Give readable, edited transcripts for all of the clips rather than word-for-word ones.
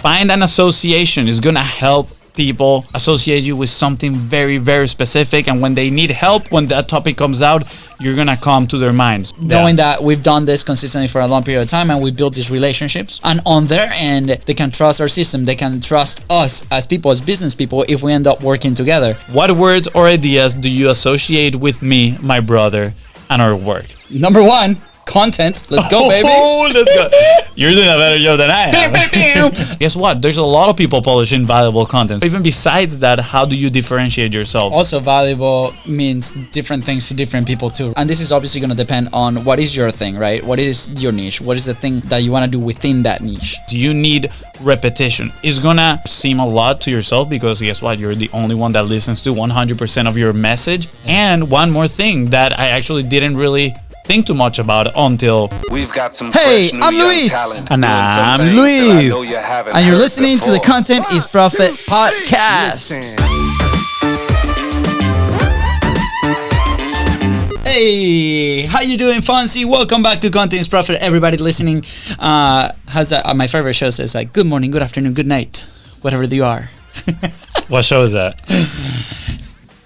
find an association. It's going to help people associate you with something very, very specific. And when they need help, when that topic comes out, you're going to come to their minds. Knowing that we've done this consistently for a long period of time and we built these relationships. And on their end, they can trust our system. They can trust us as people, as business people, if we end up working together. What words or ideas do you associate with me, my brother, and our work? Number one, content. Let's go, baby. Oh, let's go. You're doing a better job than I am. Guess what? There's a lot of people publishing valuable content. Even besides that, how do you differentiate yourself? Also, valuable means different things to different people too. And this is obviously going to depend on what is your thing, right? What is your niche? What is the thing that you want to do within that niche? You need repetition. It's going to seem a lot to yourself because guess what? You're the only one that listens to 100% of your message. And one more thing that I actually didn't really think too much about until we've got some Hey, fresh new I'm young Luis. talent And doing some I'm things that I Luis. know you haven't And you're heard listening to the before. Content is Profit podcast. Hey, how you doing, Fonzie? Welcome back to Content is Profit. Everybody listening, has my favorite show says like good morning, good afternoon, good night, whatever you are. what show is that?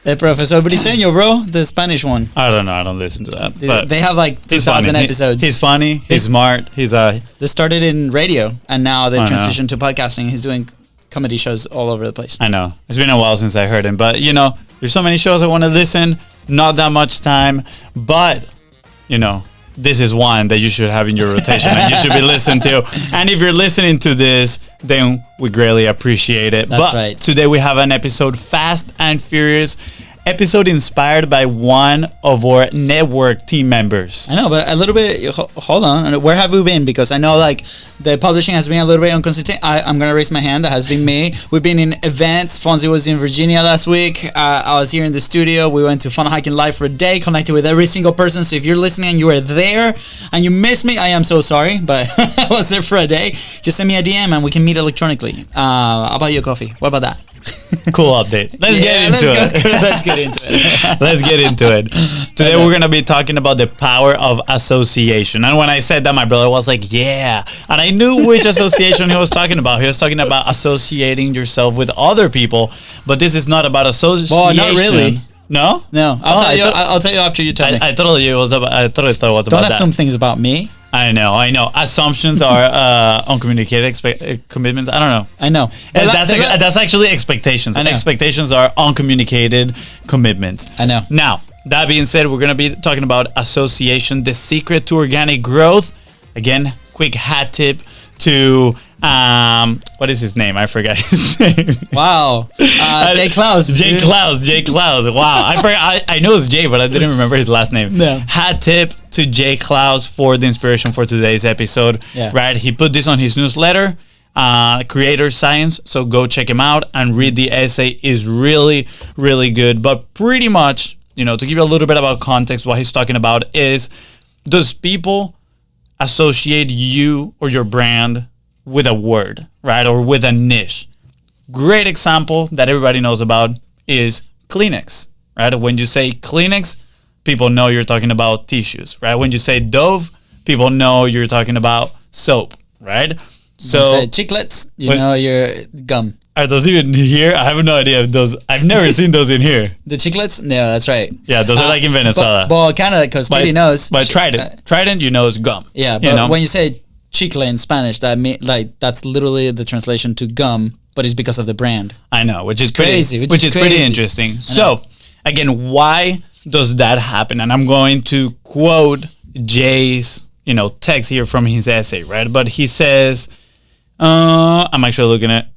El Profesor Briseño, bro, the Spanish one. I don't know. I don't listen to that. But They have like 2,000 episodes. He's funny. He's smart. They started in radio and now they transitioned to podcasting. He's doing comedy shows all over the place. I know. It's been a while since I heard him, but you know, there's so many shows I want to listen. Not that much time, but you know, this is one that you should have in your rotation and you should be listening to. And if you're listening to this, then we greatly appreciate it. That's but right. Today we have an episode Fast and Furious, episode inspired by one of our network team members. I know, but a little bit, hold on. Where have we been? Because I know like the publishing has been a little bit inconsistent. I'm going to raise my hand. That has been me. We've been in events. Fonzie was in Virginia last week. I was here in the studio. We went to Fun Hiking Live for a day, connected with every single person. So if you're listening and you were there and you missed me, I am so sorry, but I was there for a day. Just send me a DM and we can meet electronically. I'll buy you a coffee. What about that? Cool update. Let's get into it. Let's get into it. Let's get into it. Today we're going to be talking about the power of association. And when I said that, my brother was like, yeah. And I knew which association he was talking about. He was talking about associating yourself with other people. But this is not about association. Well, not really. No? No. I'll tell you after you tell me. I told you it was about, I thought it was Don't about that. assume things about me. I know. Assumptions are uncommunicated commitments. I don't know. I know. That's actually expectations. I know. Expectations are uncommunicated commitments. I know. Now, that being said, we're going to be talking about association, the secret to organic growth. Again, quick hat tip to what is his name? I forgot his name. Wow. Jake Klaus. Jake Klaus. Wow. I know it's Jay, but I didn't remember his last name. No. Hat tip to Jake Klaus for the inspiration for today's episode. Yeah. Right? He put this on his newsletter, Creator Science. So go check him out and read the essay. Is really, really good. But pretty much, you know, to give you a little bit about context, what he's talking about is, does people associate you or your brand with a word, right? Or with a niche? Great example that everybody knows about is Kleenex, right? When you say Kleenex, people know you're talking about tissues, right? When you say Dove, people know you're talking about soap, right? So You say chiclets, you know your gum. are those even here? I have no idea if those. I've never seen those in here. The chiclets? No, that's right. Yeah, those are like in Venezuela. Well, Canada, because Katie knows. But Trident, you know, is gum. Yeah, but you know? when you say chicle in Spanish, that that's literally the translation to gum, but it's because of the brand. I know, which is crazy. Which is pretty interesting. So, again, why does that happen? And I'm going to quote Jay's, text here from his essay, right? But he says, I'm actually looking at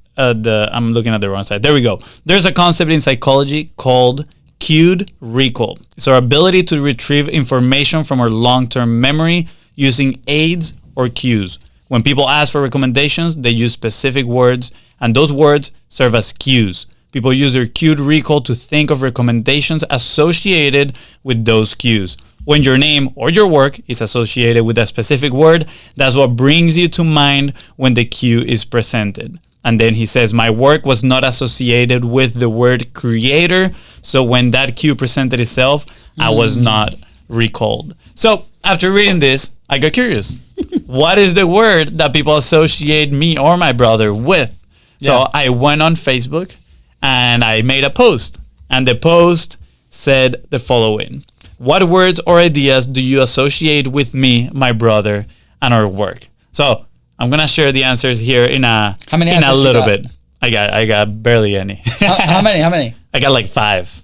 the wrong side. There we go. There's a concept in psychology called cued recall. It's our ability to retrieve information from our long-term memory using aids or cues. When people ask for recommendations, they use specific words, and those words serve as cues. People use their cued recall to think of recommendations associated with those cues. When your name or your work is associated with a specific word, that's what brings you to mind when the cue is presented. And then he says, my work was not associated with the word creator, so when that cue presented itself, I was not recalled. So after reading this, I got curious. What is the word that people associate me or my brother with? So I went on Facebook and I made a post. And the post said the following. What words or ideas do you associate with me, my brother, and our work? So I'm gonna share the answers here in a little bit. I got barely any. How many? I got like 5.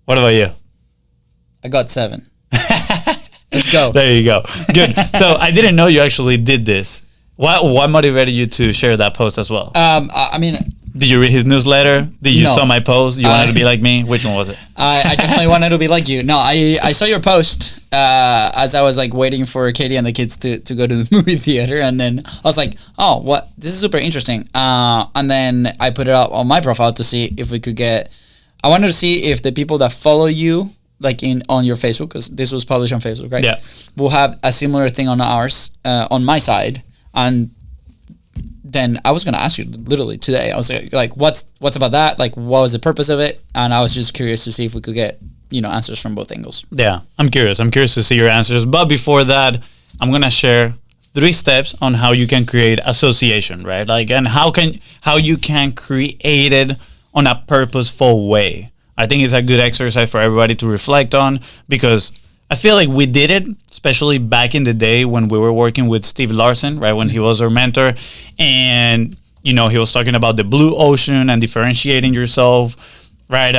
What about you? I got 7. Let's go. There you go. Good. So I didn't know you actually did this. What motivated you to share that post as well? I mean, did you read his newsletter? Did you No. saw my post? You wanted to be like me? Which one was it? I definitely wanted to be like you. No, I saw your post as I was like waiting for Katie and the kids to go to the movie theater, and then I was like, oh, what? This is super interesting. And then I put it up on my profile to see if we could get. I wanted to see if the people that follow you, like on your Facebook, because this was published on Facebook, right? Yeah. Will have a similar thing on ours, on my side, and. Then I was gonna ask you literally today. I was like, what's about that? Like, what was the purpose of it? And I was just curious to see if we could get answers from both angles. Yeah, I'm curious. I'm curious to see your answers. But before that, I'm gonna share 3 steps on how you can create association, right? Like, and how you can create it on a purposeful way. I think it's a good exercise for everybody to reflect on, because I feel like we did it, especially back in the day when we were working with Steve Larson, right? When he was our mentor, and he was talking about the blue ocean and differentiating yourself, right?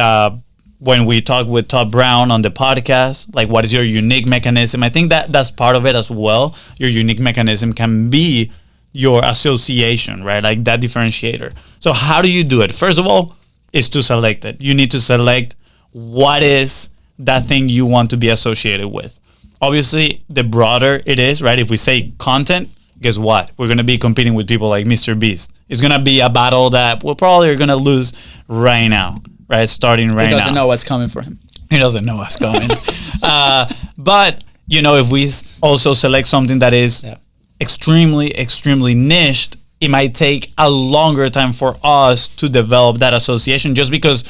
When we talked with Todd Brown on the podcast, like, what is your unique mechanism? I think that's part of it as well. Your unique mechanism can be your association, right? Like that differentiator. So how do you do it? First of all, is to select it. You need to select what is that thing you want to be associated with. Obviously, the broader it is, right? If we say content, guess what? We're going to be competing with people like Mr. Beast. It's going to be a battle that we're probably going to lose right now, right? Starting right now. He doesn't know what's coming for him. He doesn't know what's coming. But, if we also select something that is extremely, extremely niched, it might take a longer time for us to develop that association, just because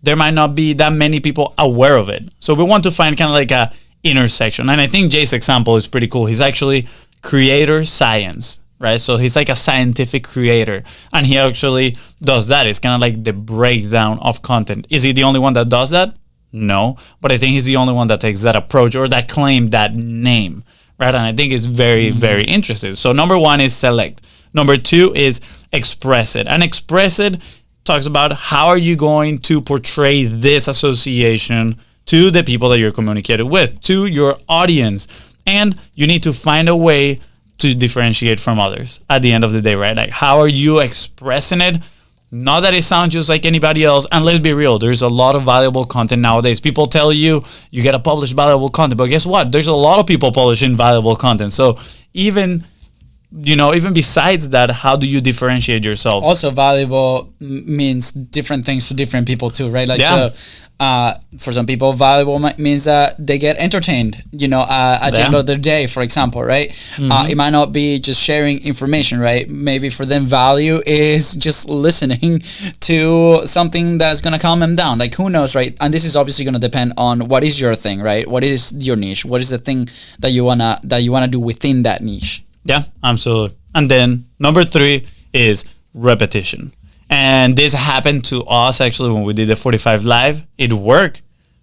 there might not be that many people aware of it. So we want to find kind of like a intersection. And I think Jay's example is pretty cool. He's actually creator science, right? So he's like a scientific creator, and he actually does that. It's kind of like the breakdown of content. Is he the only one that does that? No, but I think he's the only one that takes that approach or that claim that name, right? And I think it's very, very interesting. So number 1 is select. Number 2 is express it. And express it talks about how are you going to portray this association to the people that you're communicating with, to your audience. And you need to find a way to differentiate from others at the end of the day, right? Like, how are you expressing it? Not that it sounds just like anybody else. And let's be real, there's a lot of valuable content nowadays. People tell you got to publish valuable content, but guess what? There's a lot of people publishing valuable content. So even besides that, how do you differentiate yourself? Also, valuable means different things to different people too, right? Like, so, for some people, valuable means that they get entertained, at the end of the day, for example, right? It might not be just sharing information, right? Maybe for them, value is just listening to something that's going to calm them down. Like, who knows, right? And this is obviously going to depend on what is your thing, right? What is your niche? What is the thing that you wanna do within that niche? Yeah, absolutely. And then number 3 is repetition. And this happened to us actually when we did the 45 Live. It worked.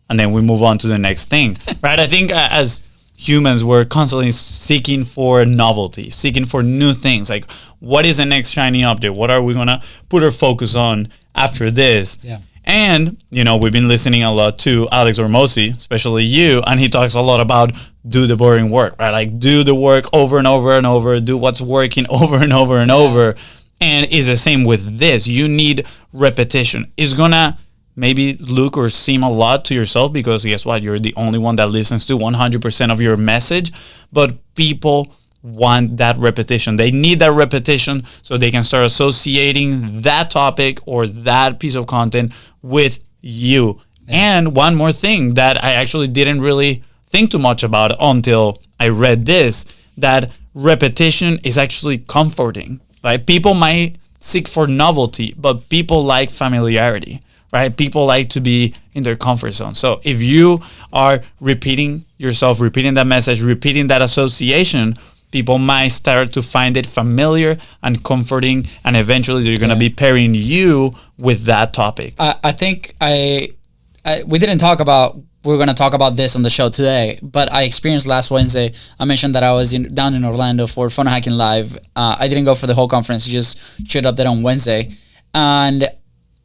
And then we move on to the next thing, right? I think as humans, we're constantly seeking for novelty, seeking for new things. Like, what is the next shiny update? What are we going to put our focus on after this? Yeah. And, we've been listening a lot to Alex Hormozi, especially you, and he talks a lot about do the boring work, right? Like, do the work over and over and over, do what's working over and over and over. And it's the same with this. You need repetition. It's going to maybe look or seem a lot to yourself because guess what? You're the only one that listens to 100% of your message, but people want that repetition. They need that repetition so they can start associating that topic or that piece of content with you. Yeah. And one more thing that I actually didn't really think too much about until I read this, that repetition is actually comforting, right? People might seek for novelty, but people like familiarity, right? People like to be in their comfort zone. So if you are repeating yourself, repeating that message, repeating that association, people might start to find it familiar and comforting, and eventually they're going to be pairing you with that topic. I think we didn't talk about, we're going to talk about this on the show today, but I experienced last Wednesday. I mentioned that I was down in Orlando for Fun Hacking Live. I didn't go for the whole conference, just showed up there on Wednesday. And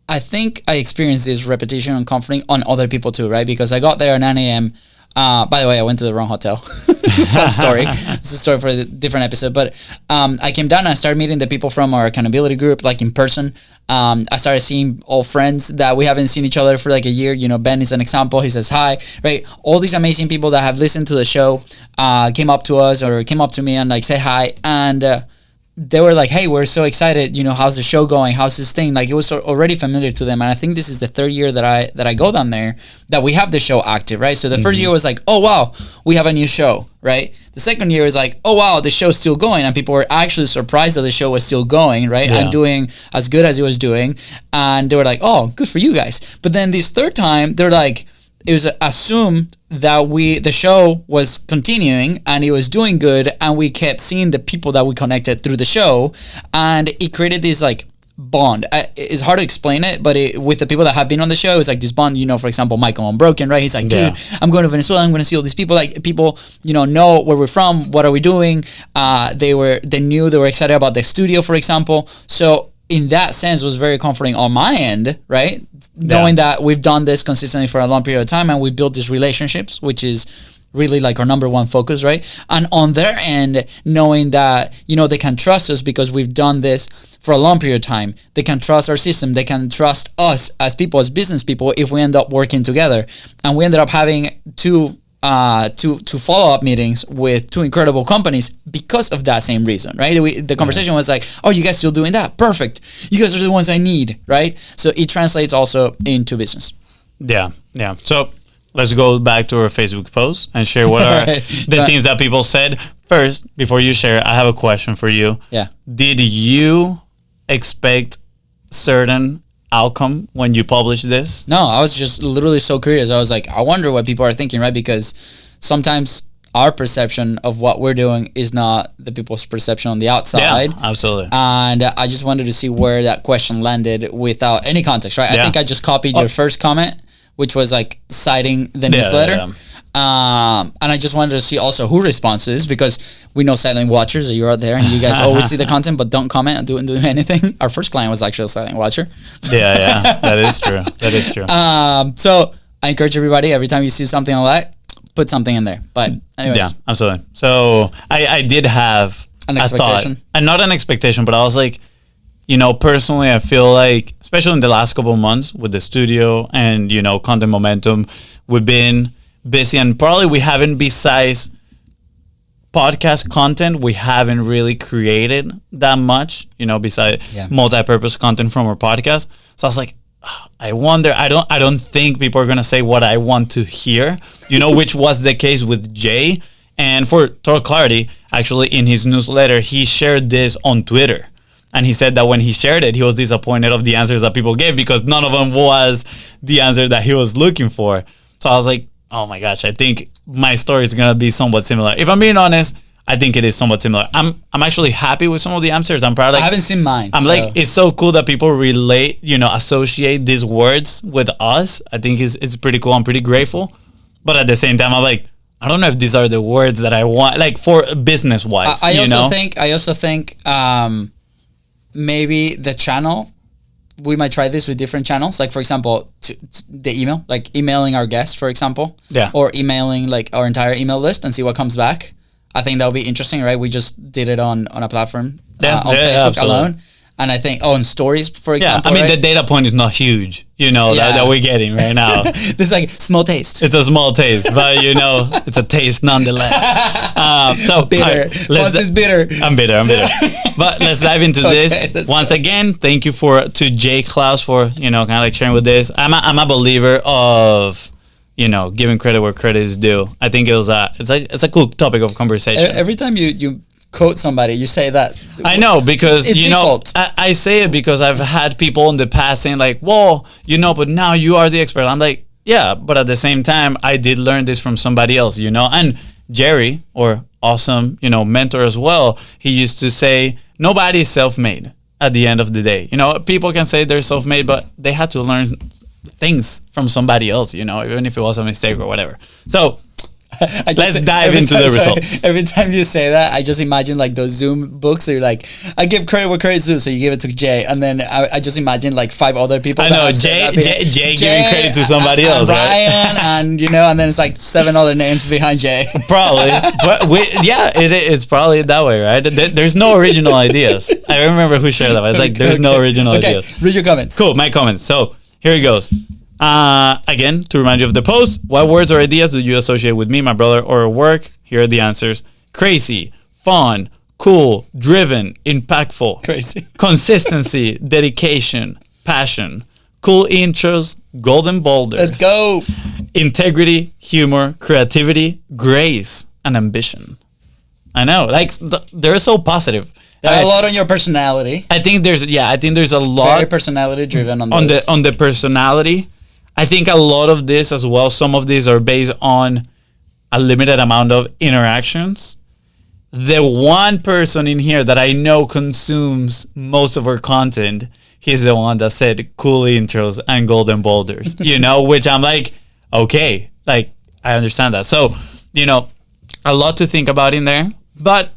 I think I experienced this repetition and comforting on other people too, right? Because I got there at 9 a.m. By the way, I went to the wrong hotel. Fun story. It's a story for a different episode. But I came down and I started meeting the people from our accountability group, like in person. I started seeing old friends that we haven't seen each other for like a year. You know, Ben is an example. He says hi, right? All these amazing people that have listened to the show came up to us or came up to me and like say hi. And they were like, hey, we're so excited. You know, how's the show going? How's this thing? Like, it was already familiar to them. And I think this is the third year that I go down there that we have the show active, right? So the first year was like, oh, wow, we have a new show, right? The second year is like, oh, wow, the show's still going. And people were actually surprised that the show was still going, right? And doing as good as it was doing. And they were like, oh, good for you guys. But then this third time, they're like, it was assumed that the show was continuing and it was doing good, and we kept seeing the people that we connected through the show, and it created this like bond. It's hard to explain it, but with the people that have been on the show, it's like this bond. You know, for example, Michael Unbroken, right? He's like, dude, I'm going to Venezuela. I'm going to see all these people. Like, people, you know where we're from. What are we doing? They were excited about the studio, for example. So in that sense, it was very comforting on my end, right? Knowing that we've done this consistently for a long period of time and we built these relationships, which is really like our number one focus, right? And on their end, knowing that, you know, they can trust us because we've done this for a long period of time. They can trust our system. They can trust us as people, as business people, if we end up working together. And we ended up having two follow-up meetings with two incredible companies because of that same reason, right? The conversation was like, oh, you guys still doing that? Perfect. You guys are the ones I need, right? So it translates also into business. Yeah. So let's go back to our Facebook post and share what are the things that people said. First, before you share, I have a question for you. Yeah. Did you expect certain outcome when you published this? No, I was just literally so curious. I was like, I wonder what people are thinking, right? Because sometimes our perception of what we're doing is not the people's perception on the outside. Yeah, absolutely. And I just wanted to see where that question landed without any context, right? I think I just copied your first comment, which was like citing the newsletter. Yeah. And I just wanted to see also who responds to this, because we know silent watchers, that you're out there and you guys always see the content but don't comment and do anything. Our first client was actually a silent watcher. Yeah, that is true. So I encourage everybody, every time you see something like that, put something in there. But anyways. Yeah, absolutely. So I did have an expectation. And not an expectation, but I was like, you know, personally, I feel like, especially in the last couple of months with the studio and, you know, content momentum, we've been busy, and probably we haven't, besides podcast content, we haven't really created that much, you know, besides multi-purpose content from our podcast. So I was like, I wonder, I don't think people are going to say what I want to hear, you know, which was the case with Jay. And for total clarity, actually in his newsletter, he shared this on Twitter. And he said that when he shared it, he was disappointed of the answers that people gave because none of them was the answer that he was looking for. So I was like, oh my gosh, I think my story is going to be somewhat similar. If I'm being honest, I think it is somewhat similar. I'm actually happy with some of the answers. I'm proud. Like, I haven't seen mine. I'm like, it's so cool that people relate, you know, associate these words with us. I think it's pretty cool. I'm pretty grateful. But at the same time, I'm like, I don't know if these are the words that I want, like, for business wise. I also think maybe the channel, we might try this with different channels. Like, for example, the email, like emailing our guests, for example. Yeah. Or emailing like our entire email list and see what comes back. I think that would be interesting, right? We just did it on a platform on Facebook alone. And I think, on stories, for example. Yeah, I mean, right? the data point is not huge, you know, that we're getting right now. This is like small taste. It's a small taste, but, you know, it's a taste nonetheless. So bitter. Right, is bitter. I'm bitter. But let's dive into this. Once again, thank you to Jake Klaus for, you know, kind of like sharing with this. I'm a believer of, you know, giving credit where credit is due. I think it's a cool topic of conversation. Every time you quote somebody, you say that. I know, because It's default. I say it because I've had people in the past saying like, well, but now you are the expert. I'm like, yeah, but at the same time, I did learn this from somebody else, and Jerry, or awesome, mentor as well, he used to say, nobody's self-made at the end of the day. People can say they're self-made, but they had to learn things from somebody else, even if it was a mistake or whatever. So let's dive into the results. Every time you say that, I just imagine like those Zoom books. So you're like, I give credit where credit's due. So you give it to Jay, and then I just imagine like 5 other people. I know Jay giving credit to somebody else, Ryan, right? and then it's like 7 other names behind Jay. Probably, but it's probably that way, right? There's no original ideas. I remember who shared that. It's like there's no original ideas. Read your comments. Cool, my comments. So here it goes. Again, to remind you of the post, what words or ideas do you associate with me, my brother, or work? Here are the answers. Crazy, fun, cool, driven, impactful, Crazy, consistency, dedication, passion, cool intros, golden boulders. Let's go. Integrity, humor, creativity, grace, and ambition. I know, like they're so positive. There are a lot on your personality. I think there's a lot Very personality driven on this. on the personality. I think a lot of this as well, some of these are based on a limited amount of interactions. The one person in here that I know consumes most of our content, he's the one that said cool intros and golden boulders, which I'm like, okay, like I understand that. So, a lot to think about in there. But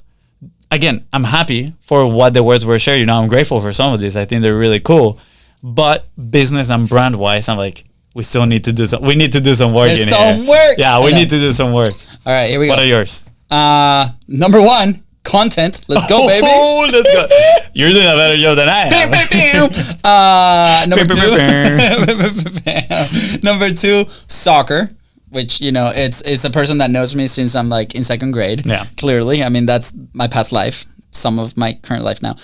again, I'm happy for what the words were shared. I'm grateful for some of these. I think they're really cool. But business and brand wise, I'm like, we still need to do some. We need to do some work in here. There's some work. Yeah, we need to do some work. All right, here we go. What are yours? Number 1, content. Let's go, baby. Oh, let's go. You're doing a better job than I am. Number 2, soccer. Which it's a person that knows me since I'm like in 2nd grade. Yeah, clearly. I mean, that's my past life. Some of my current life now.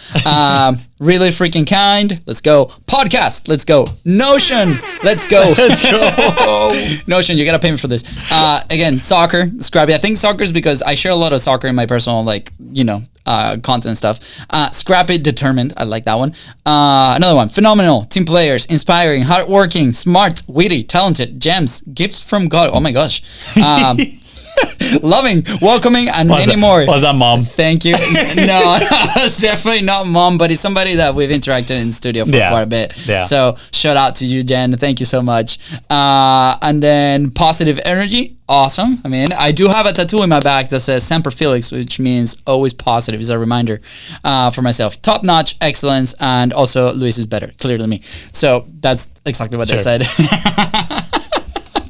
Really freaking kind. Let's go. Podcast. Let's go. Notion. Let's go. Let's go. Notion. You gotta pay me for this. Again, soccer. Scrappy. I think soccer is because I share a lot of soccer in my personal content stuff. Scrappy. Determined. I like that one. Another one. Phenomenal. Team players. Inspiring. Hardworking. Smart. Witty. Talented. Gems. Gifts from God. Oh my gosh. Loving, welcoming, and many more. Was that mom? Thank you. No, it's definitely not mom, but it's somebody that we've interacted in the studio for quite a bit. Yeah. So shout out to you, Jen. Thank you so much. And then positive energy. Awesome. I mean, I do have a tattoo in my back that says Semper Felix, which means always positive. It's a reminder for myself. Top notch, excellence, and also Luis is better, clearly me. So that's exactly what they said.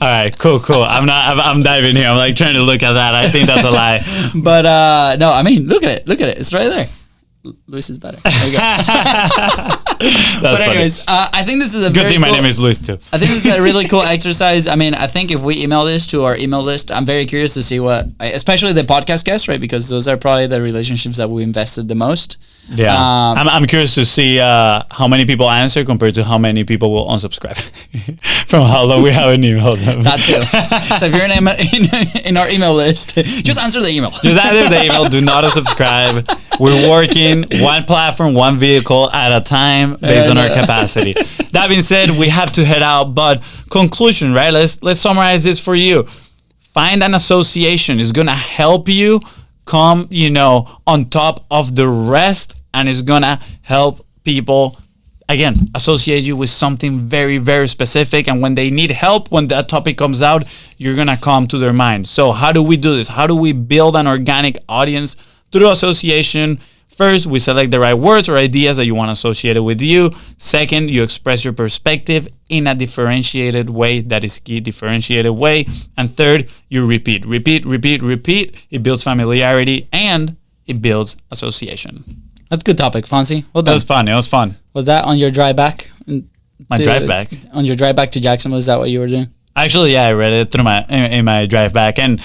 All right, cool. I'm diving here. I'm like trying to look at that. I think that's a lie. But no, I mean, look at it. It's right there. Luis is better. There you go. But anyways, I think this is a good very thing. cool, My name is Luis too. I think this is a really cool exercise. I mean, I think if we email this to our email list, I'm very curious to see especially the podcast guests, right? Because those are probably the relationships that we invested the most. Yeah, I'm curious to see how many people answer compared to how many people will unsubscribe from how long we haven't emailed them. That too. So if you're in our email list, just answer the email. Just answer the email. Do not unsubscribe. We're working one platform, one vehicle at a time based on our capacity. That being said, we have to head out. But conclusion, right? Let's summarize this for you. Find an association. It's gonna help you come, on top of the rest. And it's gonna help people, again, associate you with something very, very specific. And when they need help, when that topic comes out, you're gonna come to their mind. So how do we do this? How do we build an organic audience through association? First, we select the right words or ideas that you want associated with you. Second, you express your perspective in a differentiated way. That is key, differentiated way. And third, you repeat. It builds familiarity and it builds association. That's a good topic, Fonzie. Well done. It was fun. Was that on your drive back? My drive back? On your drive back to Jackson, was that what you were doing? Actually, yeah, I read it through in my drive back. And,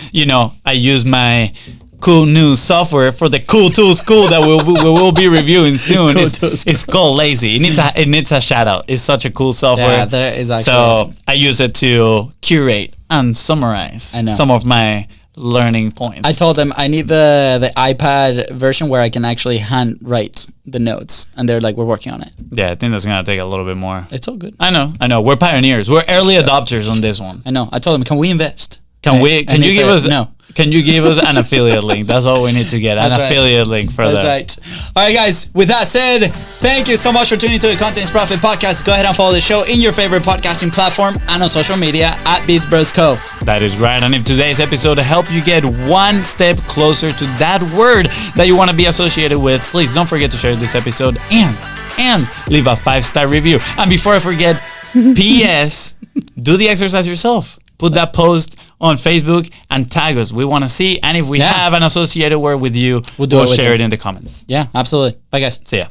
I use my cool new software for the cool tools that we will be reviewing soon. It's called Lazy. It needs a shout out. It's such a cool software. Yeah, that is actually so awesome. I use it to curate and summarize some of my learning points. I told them I need the iPad version where I can actually handwrite the notes, and they're like, we're working on it. Yeah, I think that's gonna take a little bit more. It's all good. I know. We're pioneers. We're early adopters on this one. I know. I told them, can we invest? Can you give us no? Can you give us an affiliate link? That's all we need to get. That's an right. affiliate link for That's that. right. All right, guys. With that said, thank you so much for tuning to the Content is Profit podcast. Go ahead and follow the show in your favorite podcasting platform and on social media at Beast Bros Co. That is right. And if today's episode helped you get one step closer to that word that you want to be associated with, please don't forget to share this episode and leave a 5-star review. And before I forget, P.S. do the exercise yourself. Put that post on Facebook and tag us. We want to see. And if we have an associated word with you, we'll share it in the comments. Yeah, absolutely. Bye, guys. See ya.